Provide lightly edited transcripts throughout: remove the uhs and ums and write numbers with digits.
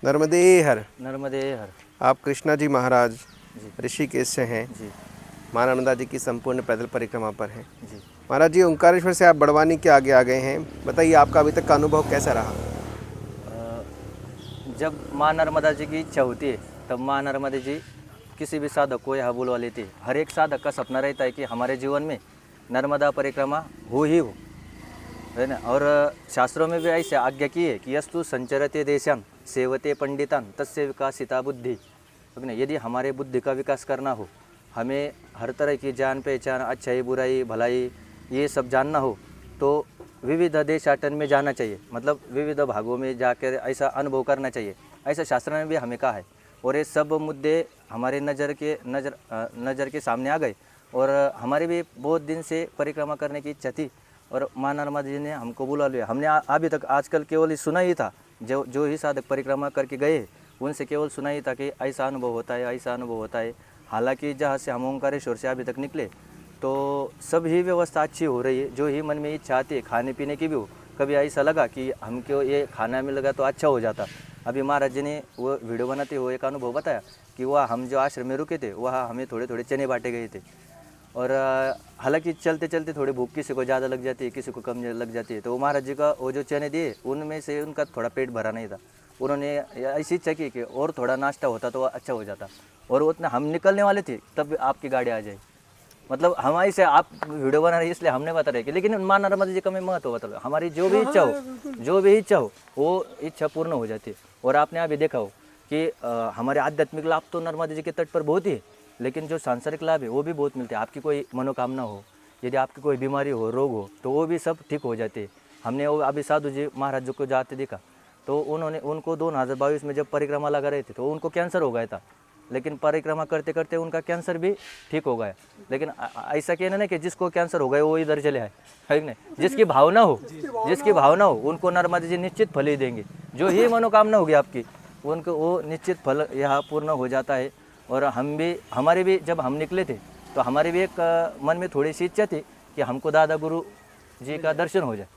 नर्मदे हर। नर्मदे हर। आप कृष्णा जी महाराज जी ऋषिकेश से हैं, जी माँ नर्मदा जी की संपूर्ण पैदल परिक्रमा पर हैं। जी। महाराज जी, ओंकारेश्वर से आप बड़वानी के आगे आ गए हैं, बताइए आपका अभी तक का अनुभव कैसा रहा? अ, जब माँ नर्मदा जी की इच्छा होती है तब माँ नर्मदा जी किसी भी साधक को यहाँ बुलवा लेती है। हर एक साधक का सपना रहता है कि हमारे जीवन में नर्मदा परिक्रमा हो ही हो, है ना। और शास्त्रों में भी ऐसे आज्ञा की है कि यस्तु संचरते देशान सेवते पंडितान तस्य विकासिता बुद्धि, है ना। यदि हमारे बुद्धि का विकास करना हो, हमें हर तरह की जान पहचान, अच्छाई बुराई भलाई ये सब जानना हो, तो विविध देशाटन में जाना चाहिए, मतलब विविध भागों में जाकर ऐसा अनुभव करना चाहिए। ऐसा शास्त्र में भी हमें कहा है। और ये सब मुद्दे हमारे नज़र के सामने आ गए। और हमारी भी बहुत दिन से परिक्रमा करने की इच्छा थी और माँ नर्मदा जी ने हमको बुला लिया। हमने अभी तक आजकल केवल सुना ही था, जो ही साधक परिक्रमा करके गए उनसे केवल सुना ही था कि ऐसा अनुभव होता है, ऐसा अनुभव होता है। हालांकि जहाँ से हम ओंकारेश्वर से अभी तक निकले तो सब ही व्यवस्था अच्छी हो रही है। जो ही मन में इच्छा आती है खाने पीने की भी हो, कभी ऐसा लगा कि हमको ये खाना मिलेगा तो अच्छा हो जाता। अभी महाराज जी ने वो वीडियो बनाते हुए एक अनुभव बताया कि वह हम जो आश्रम में रुके थे वहाँ हमें थोड़े थोड़े चने बांटे गए थे। और हालांकि चलते चलते थोड़ी भूख किसी को ज़्यादा लग जाती है, किसी को कम लग जाती है, तो वो महाराज जी का वो जो चने दिए उनमें से उनका थोड़ा पेट भरा नहीं था। उन्होंने ऐसी इच्छा की कि और थोड़ा नाश्ता होता तो अच्छा हो जाता। और उतना हम निकलने वाले थे तब आपकी गाड़ी आ जाए। मतलब हम ऐसे आप वीडियो बना रहे हैं इसलिए हमने बता रहे कि, लेकिन माँ नर्मदा जी का मैं महत्व बता रहा हूँ। हमारी जो भी इच्छा हो, जो भी इच्छा हो वो इच्छा पूर्ण हो जाती है। और आपने अभी देखा हो कि हमारे आध्यात्मिक लाभ तो नर्मदा जी के तट पर बहुत ही है, लेकिन जो सांसारिक लाभ है वो भी बहुत मिलते हैं। आपकी कोई मनोकामना हो, यदि आपकी कोई बीमारी हो, रोग हो, तो वो भी सब ठीक हो जाते हैं। हमने वो अभी साधु जी महाराज जी को जाते देखा तो उनको 2022 में जब परिक्रमा लगा रहे थे तो उनको कैंसर हो गया था, लेकिन परिक्रमा करते करते उनका कैंसर भी ठीक हो गया। लेकिन ऐसा कहना नहीं कि जिसको कैंसर हो गया वो इधर चले आए, है कि नहीं। जिसकी भावना हो उनको नर्मदा जी निश्चित फल ही देंगे। जो ही मनोकामना होगी आपकी उनको वो निश्चित फल यहाँ पूर्ण हो जाता है। और हमारे भी जब हम निकले थे तो हमारे भी एक मन में थोड़ी सी इच्छा थी कि हमको दादा गुरु जी का दर्शन हो जाए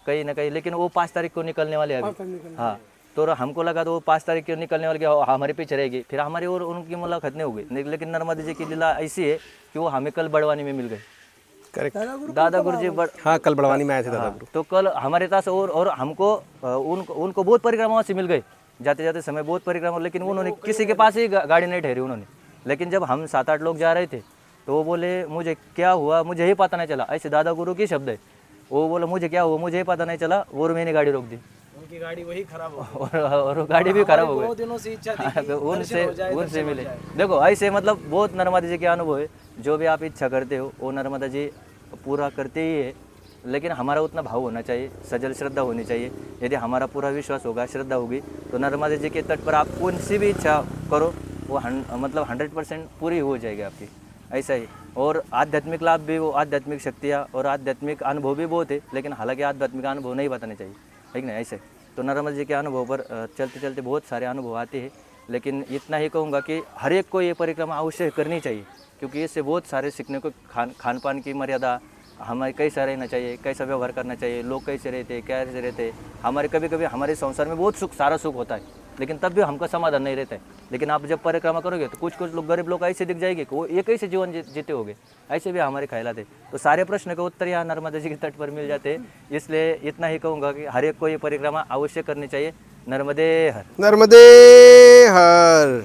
कहीं ना कहीं, लेकिन वो 5 तारीख को निकलने वाले हैं अभी। हाँ, तो हमको लगा तो वो 5 तारीख को निकलने वाले हमारे पीछे रहेगी, फिर हमारी और उनकी मुलाकात नहीं हो गई। लेकिन नर्मदा जी की लीला ऐसी है कि वो हमें कल बड़वानी में मिल गए। करेक्ट। दादा गुरु जी हाँ, कल बड़वानी में आए थे दादा हाँ, गुरु। तो कल हमारे पास और हमको उनको बहुत परिक्रमाओं से मिल गए, जाते जाते समय बहुत परिक्रमा। लेकिन उन्होंने किसी के पास ही गाड़ी नहीं ठहरी उन्होंने। लेकिन जब हम 7-8 लोग जा रहे थे तो वो बोले मुझे क्या हुआ मुझे ही पता नहीं चला, ऐसे दादा गुरु की शब्द है। वो बोला मुझे क्या हुआ मुझे ही पता नहीं चला, और मैंने गाड़ी रोक दी। उनकी गाड़ी वही खराब हो और वो गाड़ी भी खराब हो बहुत गई। दिनों से इच्छा थी कि उनसे दर्शन उनसे हो मिले। जाए। देखो ऐसे मतलब बहुत नर्मदा जी के अनुभव है। जो भी आप इच्छा करते हो वो नर्मदा जी पूरा करते ही है। लेकिन हमारा उतना भाव होना चाहिए, सजल श्रद्धा होनी चाहिए। यदि हमारा पूरा विश्वास होगा, श्रद्धा होगी, तो नर्मदा जी के तट पर आप कौन सी भी इच्छा करो वो मतलब 100% पूरी हो जाएगी आपकी। ऐसा ही। और आध्यात्मिक लाभ भी, वो आध्यात्मिक शक्तियाँ और आध्यात्मिक अनुभव भी बहुत है, लेकिन हालांकि आध्यात्मिक अनुभव नहीं बताने चाहिए, है कि नहीं। ऐसे तो नर्मदा जी के अनुभव पर चलते चलते बहुत सारे अनुभव आते हैं। लेकिन इतना ही कहूँगा कि हर एक को ये परिक्रमा अवश्य करनी चाहिए, क्योंकि इससे बहुत सारे सीखने को खान पान की मर्यादा, हमें कैसा रहना चाहिए, कैसा व्यवहार करना चाहिए, लोग कैसे रहते हैं, कैसे रहते हैं। हमारे कभी कभी हमारे संसार में बहुत सारा सुख होता है, लेकिन तब भी हमका समाधान नहीं रहता है। लेकिन आप जब परिक्रमा करोगे तो कुछ कुछ लोग गरीब लोग ऐसे दिख जाएंगे कि वो ये कैसे जीवन जीते होंगे। ऐसे भी हमारे ख्यालात है। तो सारे प्रश्न के उत्तर यहाँ नर्मदा जी के तट पर मिल जाते हैं। इसलिए इतना ही कहूँगा कि हर एक को ये परिक्रमा अवश्य करनी चाहिए। नर्मदे हर। नर्मदे हर।